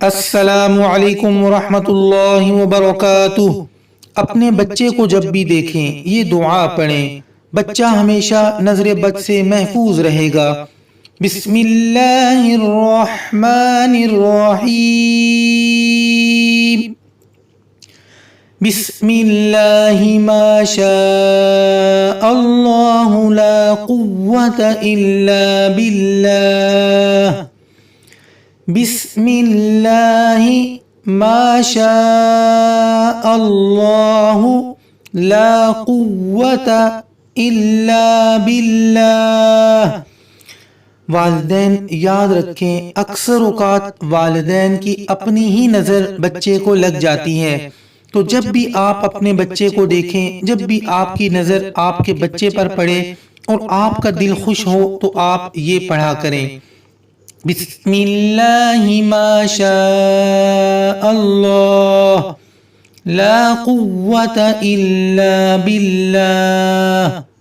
السلام علیکم ورحمۃ اللہ وبرکاتہ۔ اپنے بچے کو جب بھی دیکھیں یہ دعا پڑھیں، بچہ ہمیشہ نظر بد سے محفوظ رہے گا۔ بسم اللہ الرحمن الرحیم۔ بسم اللہ ما شاء اللہ لا قوة الا باللہ۔ بسم اللہ ما شاء اللہ لا قوة الا باللہ۔ والدین یاد رکھیں، اکثر اوقات والدین کی اپنی ہی نظر بچے کو لگ جاتی ہے، تو جب بھی آپ اپنے بچے کو دیکھیں، جب بھی آپ کی نظر آپ کے بچے پر پڑے اور آپ کا دل خوش ہو تو آپ یہ پڑھا کریں، بسم اللہ ما شاء اللہ لا قوة الا باللہ۔